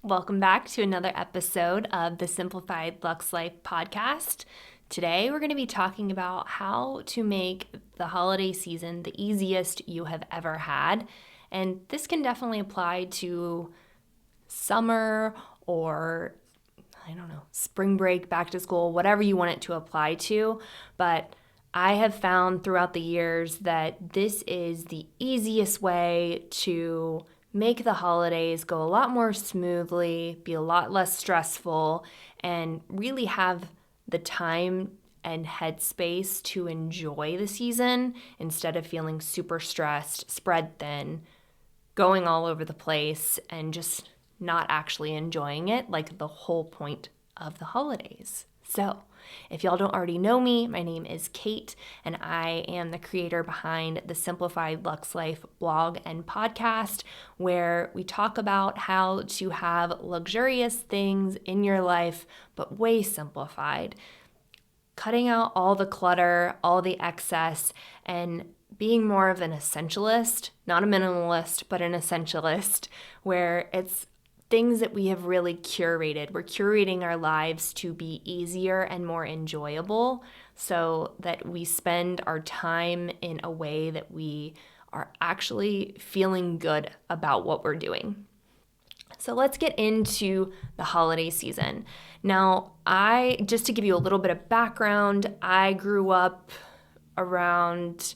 Welcome back to another episode of the Simplified Lux Life podcast. Today, we're going to be talking about how to make the holiday season the easiest you have ever had. And this can definitely apply to summer or, spring break, back to school, whatever you want it to apply to. But I have found throughout the years that this is the easiest way to make the holidays go a lot more smoothly, be a lot less stressful, and really have the time and headspace to enjoy the season instead of feeling super stressed, spread thin, going all over the place, and just not actually enjoying it, like the whole point of the holidays. So, if y'all don't already know me, my name is Kate, and I am the creator behind the Simplified Lux Life blog and podcast, where we talk about how to have luxurious things in your life, but way simplified. Cutting out all the clutter, all the excess, and being more of an essentialist, not a minimalist, but an essentialist, where it's things that we have really curated. We're curating our lives to be easier and more enjoyable so that we spend our time in a way that we are actually feeling good about what we're doing. So let's get into the holiday season. Now, just to give you a little bit of background, I grew up around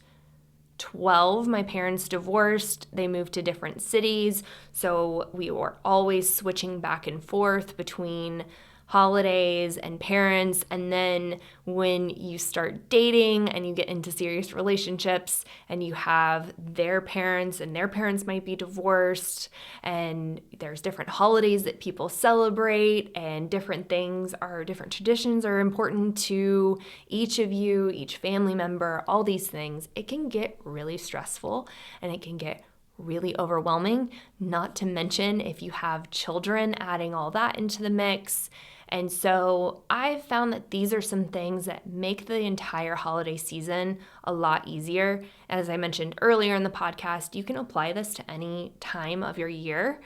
12, my parents divorced, they moved to different cities, so we were always switching back and forth between holidays and parents. And then when you start dating and you get into serious relationships and you have their parents and their parents might be divorced, and there's different holidays that people celebrate, and different traditions are important to each of you, each family member, all these things, it can get really stressful and it can get really overwhelming, not to mention if you have children, adding all that into the mix. And so I've found that these are some things that make the entire holiday season a lot easier. As I mentioned earlier in the podcast, you can apply this to any time of your year.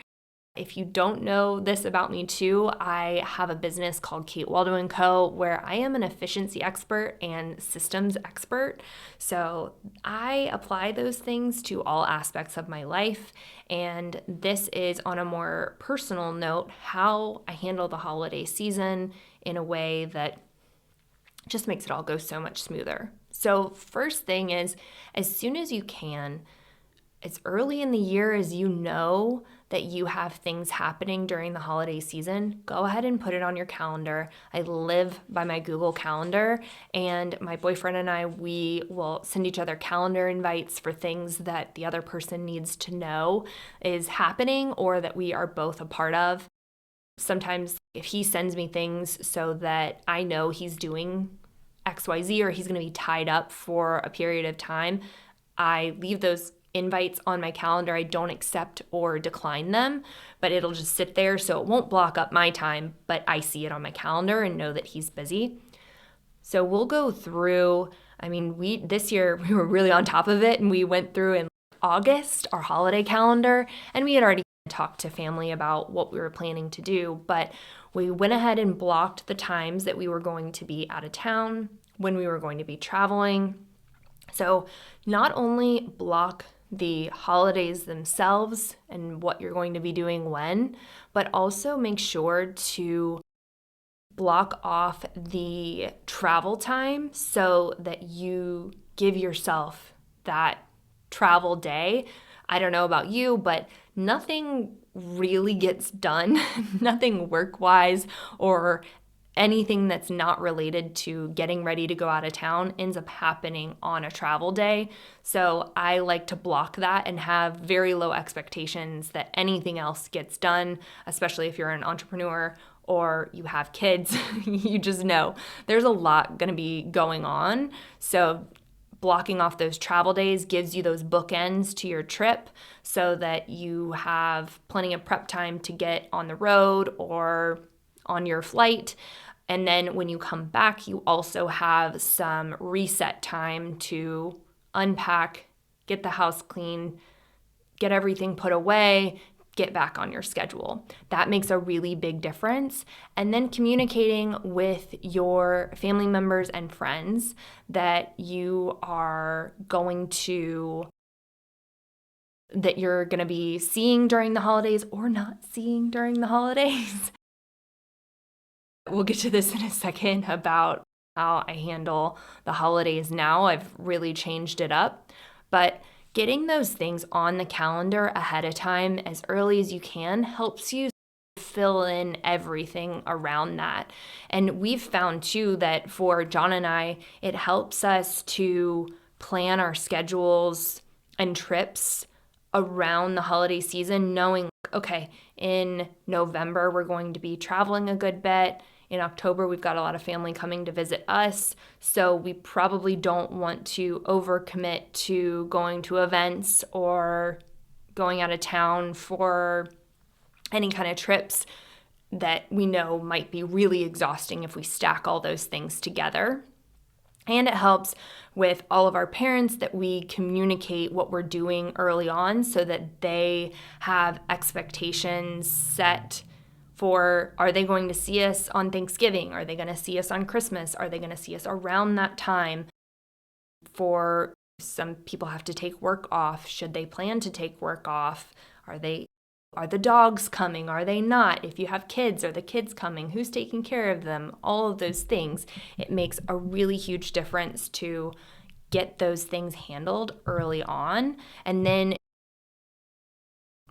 If you don't know this about me too, I have a business called Kate Waldo & Co., where I am an efficiency expert and systems expert. So I apply those things to all aspects of my life. And this is on a more personal note, how I handle the holiday season in a way that just makes it all go so much smoother. So first thing is, as soon as you can, as early in the year as you know that you have things happening during the holiday season, go ahead and put it on your calendar. I live by my Google Calendar, and my boyfriend and we will send each other calendar invites for things that the other person needs to know is happening or that we are both a part of. Sometimes if he sends me things so that I know he's doing XYZ or he's going to be tied up for a period of time, I leave those invites on my calendar. I don't accept or decline them, but it'll just sit there so it won't block up my time, but I see it on my calendar and know that he's busy. So we'll go through, this year we were really on top of it, and we went through in August our holiday calendar, and we had already talked to family about what we were planning to do, but we went ahead and blocked the times that we were going to be out of town, when we were going to be traveling. So not only block the holidays themselves and what you're going to be doing when, but also make sure to block off the travel time so that you give yourself that travel day. I don't know about you, but nothing really gets done, nothing work-wise or anything that's not related to getting ready to go out of town ends up happening on a travel day. So I like to block that and have very low expectations that anything else gets done, especially if you're an entrepreneur or you have kids. You just know there's a lot going to be going on. So blocking off those travel days gives you those bookends to your trip so that you have plenty of prep time to get on the road or on your flight. And then when you come back, you also have some reset time to unpack, get the house clean, get everything put away, get back on your schedule. That makes a really big difference. And then communicating with your family members and friends that you're going to be seeing during the holidays or not seeing during the holidays. We'll get to this in a second about how I handle the holidays now. I've really changed it up. But getting those things on the calendar ahead of time as early as you can helps you fill in everything around that. And we've found too that for John and I, it helps us to plan our schedules and trips around the holiday season, knowing, okay, in November, we're going to be traveling a good bit. In October, we've got a lot of family coming to visit us, so we probably don't want to overcommit to going to events or going out of town for any kind of trips that we know might be really exhausting if we stack all those things together. And it helps with all of our parents that we communicate what we're doing early on so that they have expectations set for, are they going to see us on Thanksgiving? Are they going to see us on Christmas? Are they going to see us around that time? For some people have to take work off. Should they plan to take work off? Are the dogs coming? Are they not? If you have kids, are the kids coming? Who's taking care of them? All of those things. It makes a really huge difference to get those things handled early on. And then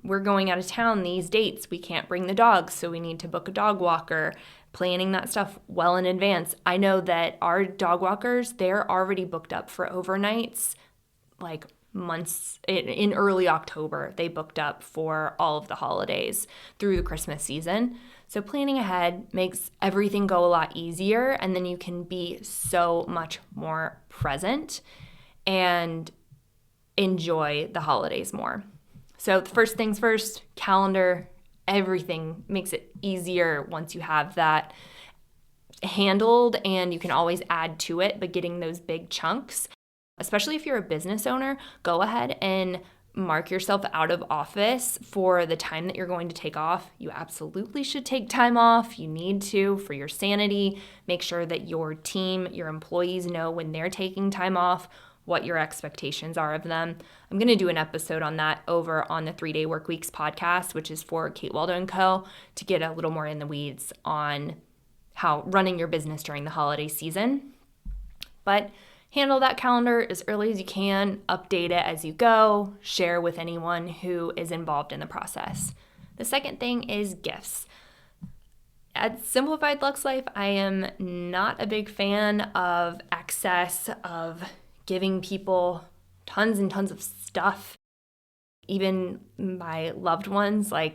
we're going out of town these dates. We can't bring the dogs, so we need to book a dog walker, planning that stuff well in advance. I know that our dog walkers, they're already booked up for overnights, like months in early October. They booked up for all of the holidays through the Christmas season. So planning ahead makes everything go a lot easier, and then you can be so much more present and enjoy the holidays more. So the first things first, calendar, everything makes it easier once you have that handled, and you can always add to it, but getting those big chunks, especially if you're a business owner, go ahead and mark yourself out of office for the time that you're going to take off. You absolutely should take time off. You need to for your sanity. Make sure that your team, your employees know when they're taking time off, what your expectations are of them. I'm going to do an episode on that over on the 3-Day Work Weeks podcast, which is for Kate Waldo and Co., to get a little more in the weeds on how running your business during the holiday season. But handle that calendar as early as you can, update it as you go, share with anyone who is involved in the process. The second thing is gifts. At Simplified Lux Life, I am not a big fan of excess of giving people tons and tons of stuff. Even my loved ones, I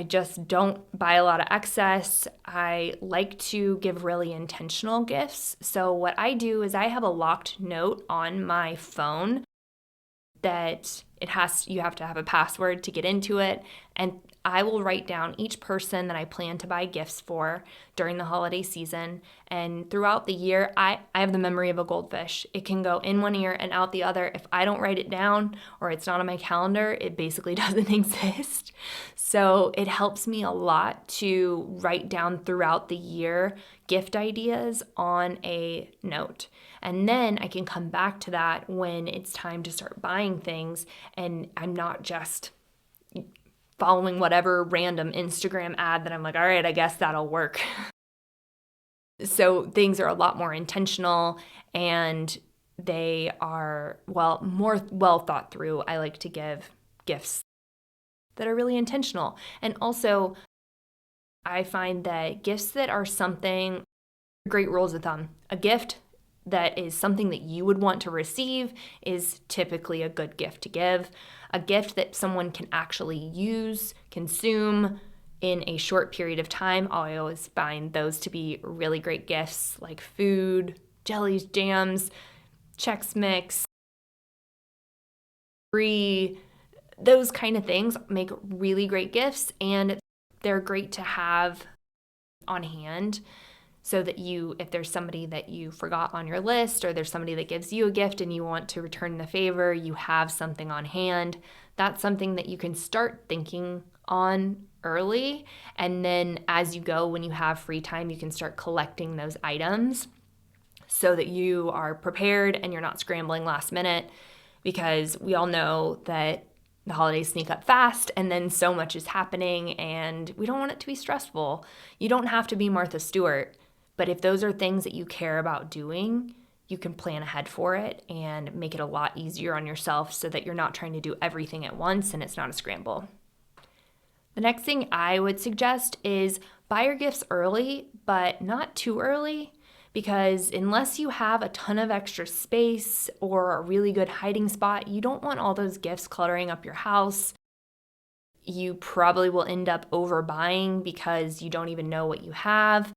just don't buy a lot of excess. I like to give really intentional gifts. So what I do is I have a locked note on my phone that you have to have a password to get into it. And I will write down each person that I plan to buy gifts for during the holiday season. And throughout the year, I have the memory of a goldfish. It can go in one ear and out the other. If I don't write it down or it's not on my calendar, it basically doesn't exist. So it helps me a lot to write down throughout the year gift ideas on a note. And then I can come back to that when it's time to start buying things, and I'm not just following whatever random Instagram ad that I'm like, all right, I guess that'll work. So things are a lot more intentional, and they are, more well thought through. I like to give gifts that are really intentional. And also, I find that gifts that are something, great rules of thumb, a gift that is something that you would want to receive is typically a good gift to give. A gift that someone can actually use, consume in a short period of time, I always find those to be really great gifts, like food, jellies, jams, Chex Mix, free, those kind of things make really great gifts, and they're great to have on hand. so that if there's somebody that you forgot on your list, or there's somebody that gives you a gift and you want to return the favor, you have something on hand. That's something that you can start thinking on early. And then as you go, when you have free time, you can start collecting those items so that you are prepared and you're not scrambling last minute, because we all know that the holidays sneak up fast and then so much is happening and we don't want it to be stressful. You don't have to be Martha Stewart, but if those are things that you care about doing, you can plan ahead for it and make it a lot easier on yourself so that you're not trying to do everything at once and it's not a scramble. The next thing I would suggest is buy your gifts early, but not too early, because unless you have a ton of extra space or a really good hiding spot, you don't want all those gifts cluttering up your house. You probably will end up overbuying because you don't even know what you have.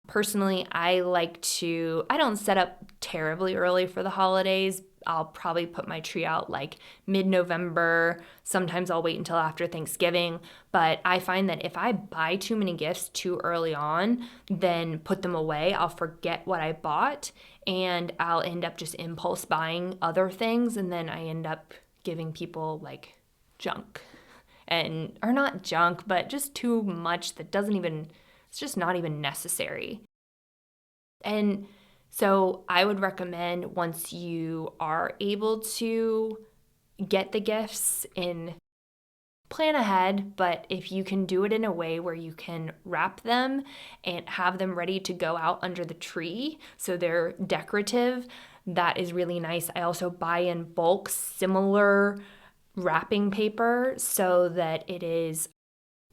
Personally, I don't set up terribly early for the holidays. I'll probably put my tree out like mid-November. Sometimes I'll wait until after Thanksgiving. But I find that if I buy too many gifts too early on, then put them away, I'll forget what I bought and I'll end up just impulse buying other things. And then I end up giving people like junk, or not junk, but just too much that it's just not even necessary. And so I would recommend, once you are able to get the gifts in, plan ahead, but if you can do it in a way where you can wrap them and have them ready to go out under the tree so they're decorative, that is really nice. I also buy in bulk similar wrapping paper so that it is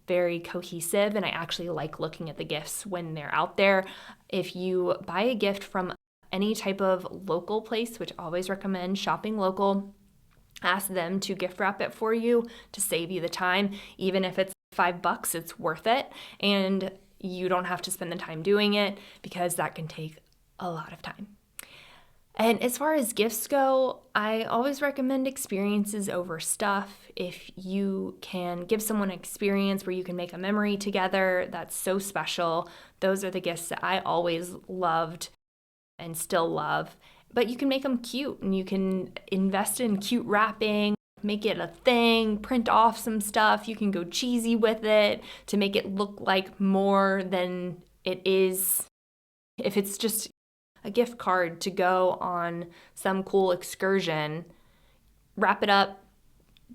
very cohesive, and I actually like looking at the gifts when they're out there. If you buy a gift from any type of local place, which I always recommend shopping local, ask them to gift wrap it for you to save you the time. Even if it's $5, it's worth it, and you don't have to spend the time doing it, because that can take a lot of time. And as far as gifts go, I always recommend experiences over stuff. If you can give someone an experience where you can make a memory together, that's so special. Those are the gifts that I always loved and still love. But you can make them cute, and you can invest in cute wrapping, make it a thing, print off some stuff. You can go cheesy with it to make it look like more than it is. If it's just a gift card to go on some cool excursion, wrap it up,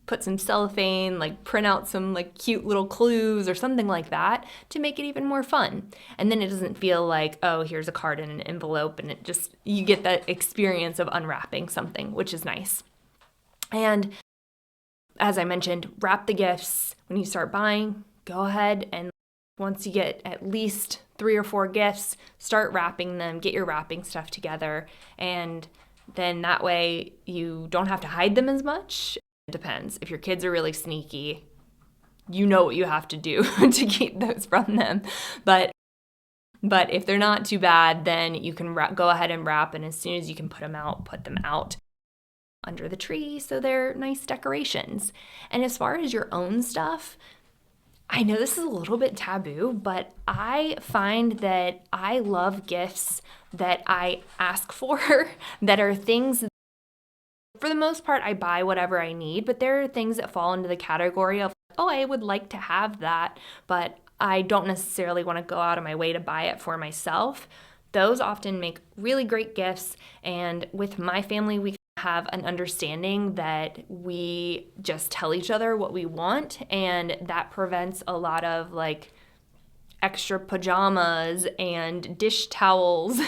put some cellophane, print out some cute little clues or something like that to make it even more fun. And then it doesn't feel like, oh, here's a card in an envelope, and you get that experience of unwrapping something, which is nice. And as I mentioned, wrap the gifts. When you start buying, go ahead and once you get at least 3 or 4 gifts, start wrapping them, get your wrapping stuff together, and then that way you don't have to hide them as much. It depends. If your kids are really sneaky, you know what you have to do to keep those from them. But if they're not too bad, then you can go ahead and wrap, and as soon as you can put them out under the tree so they're nice decorations. And as far as your own stuff, I know this is a little bit taboo, but I find that I love gifts that I ask for that are things, for the most part, I buy whatever I need, but there are things that fall into the category of, oh, I would like to have that, but I don't necessarily want to go out of my way to buy it for myself. Those often make really great gifts, and with my family, we have an understanding that we just tell each other what we want, and that prevents a lot of extra pajamas and dish towels,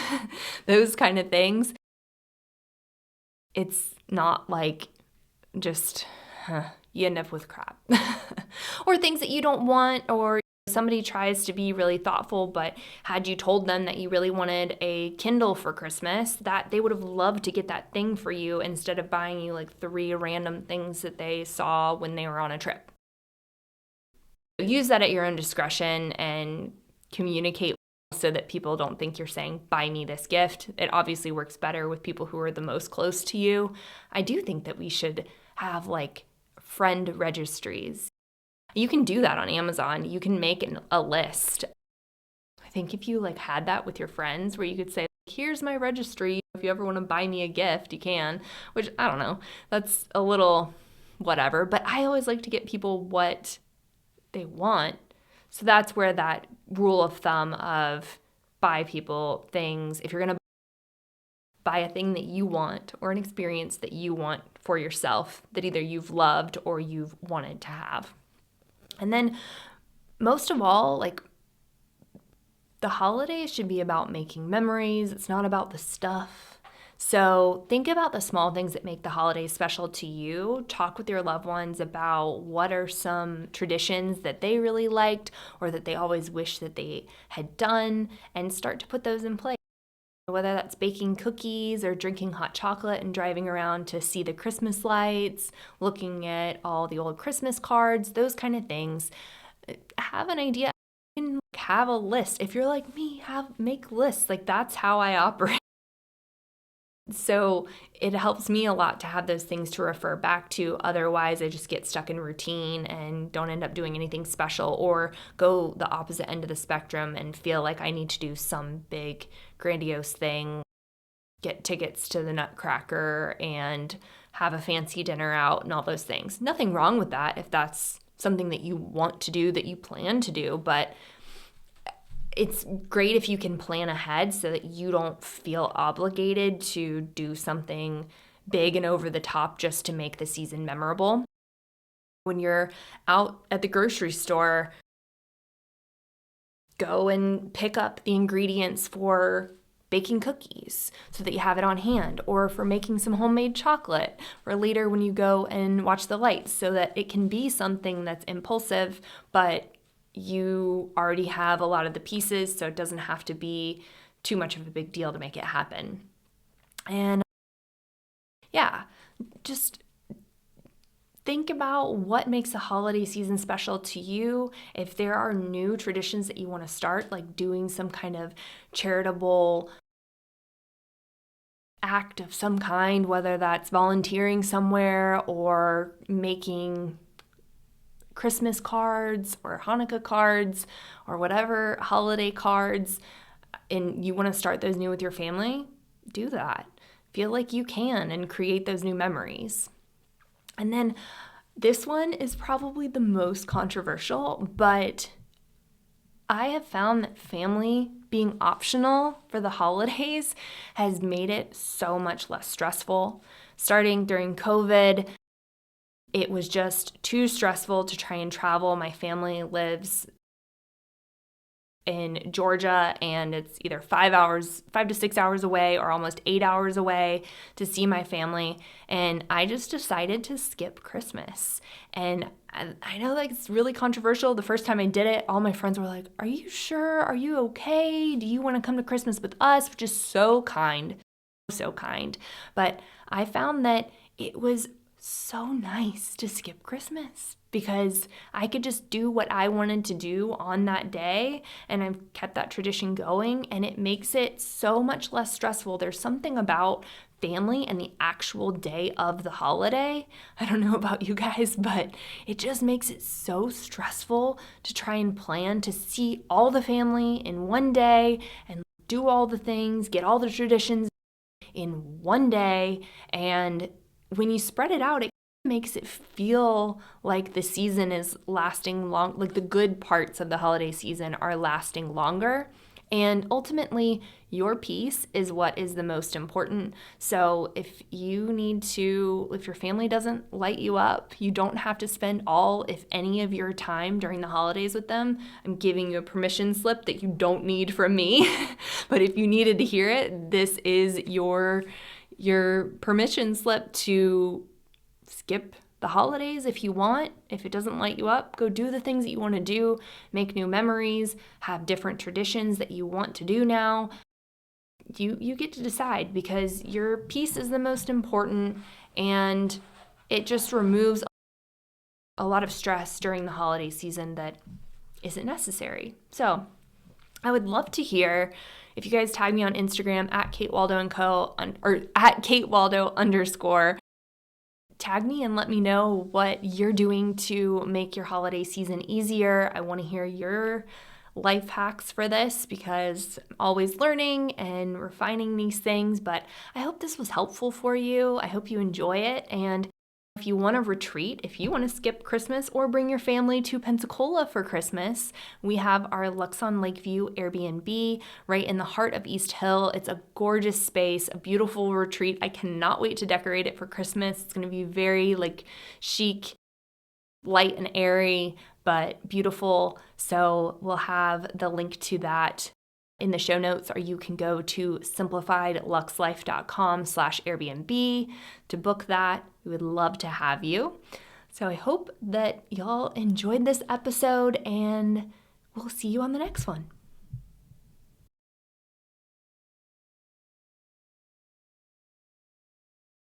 those kind of things. It's not just you end up with crap or things that you don't want, or somebody tries to be really thoughtful, but had you told them that you really wanted a Kindle for Christmas, that they would have loved to get that thing for you instead of buying you 3 random things that they saw when they were on a trip. Use that at your own discretion and communicate so that people don't think you're saying, buy me this gift. It obviously works better with people who are the most close to you. I do think that we should have friend registries. You can do that on Amazon. You can make a list. think if you like had that with your friends where you could say, here's my registry. If you ever want to buy me a gift, you can, which I don't know. That's a little whatever. But I always like to get people what they want. So that's where that rule of thumb of buy people things. If you're going to buy a thing that you want or an experience that you want for yourself that either you've loved or you've wanted to have. And then most of all, like, the holidays should be about making memories. It's not about the stuff. So think about the small things that make the holidays special to you. Talk with your loved ones about what are some traditions that they really liked or that they always wish that they had done, and start to put those in place. Whether that's baking cookies or drinking hot chocolate and driving around to see the Christmas lights, looking at all the old Christmas cards, those kind of things. Have an idea. You can have a list. If you're like me, make lists. Like, that's how I operate. So it helps me a lot to have those things to refer back to. Otherwise, I just get stuck in routine and don't end up doing anything special, or go the opposite end of the spectrum and feel like I need to do some big, grandiose thing, get tickets to the Nutcracker and have a fancy dinner out and all those things. Nothing wrong with that if that's something that you want to do, that you plan to do, but it's great if you can plan ahead so that you don't feel obligated to do something big and over the top just to make the season memorable. When you're out at the grocery store, go and pick up the ingredients for baking cookies so that you have it on hand, or for making some homemade chocolate for later when you go and watch the lights, so that it can be something that's impulsive, but you already have a lot of the pieces, so it doesn't have to be too much of a big deal to make it happen. And yeah, just think about what makes the holiday season special to you. If there are new traditions that you want to start, like doing some kind of charitable act of some kind, whether that's volunteering somewhere or making Christmas cards or Hanukkah cards or whatever holiday cards, and you want to start those new with your family, do that. Feel like you can and create those new memories. And then this one is probably the most controversial, but I have found that family being optional for the holidays has made it so much less stressful. Starting during COVID, it was just too stressful to try and travel. My family lives in Georgia, and it's either 5 to 6 hours away, or almost 8 hours away to see my family. And I just decided to skip Christmas. And I know, like, it's really controversial. The first time I did it, all my friends were like, "Are you sure? Are you okay? Do you want to come to Christmas with us?" Which is so kind. But I found that it was so nice to skip Christmas because I could just do what I wanted to do on that day, and I've kept that tradition going, and it makes it so much less stressful. There's something about family and the actual day of the holiday. I don't know about you guys, but it just makes it so stressful to try and plan to see all the family in one day and do all the things, get all the traditions in one day. And when you spread it out, it makes it feel like the season is lasting long, like the good parts of the holiday season are lasting longer. And ultimately, your peace is what is the most important. So if your family doesn't light you up, you don't have to spend all, if any, of your time during the holidays with them. I'm giving you a permission slip that you don't need from me. But if you needed to hear it, this is your permission slip to skip the holidays if you want. If it doesn't light you up, go do the things that you want to do, make new memories, have different traditions that you want to do now. You get to decide, because your peace is the most important, and it just removes a lot of stress during the holiday season that isn't necessary. So I would love to hear if you guys tag me on Instagram at Kate Waldo & Co. or at Kate Waldo _ tag me and let me know what you're doing to make your holiday season easier. I want to hear your life hacks for this because I'm always learning and refining these things, but I hope this was helpful for you. I hope you enjoy it. And if you want to retreat, if you want to skip Christmas or bring your family to Pensacola for Christmas, we have our Lux on Lakeview Airbnb right in the heart of East Hill. It's a gorgeous space, a beautiful retreat. I cannot wait to decorate it for Christmas. It's going to be very chic, light and airy, but beautiful. So we'll have the link to that in the show notes, or you can go to simplifiedluxlife.com/Airbnb to book that. We would love to have you. So I hope that y'all enjoyed this episode, and we'll see you on the next one.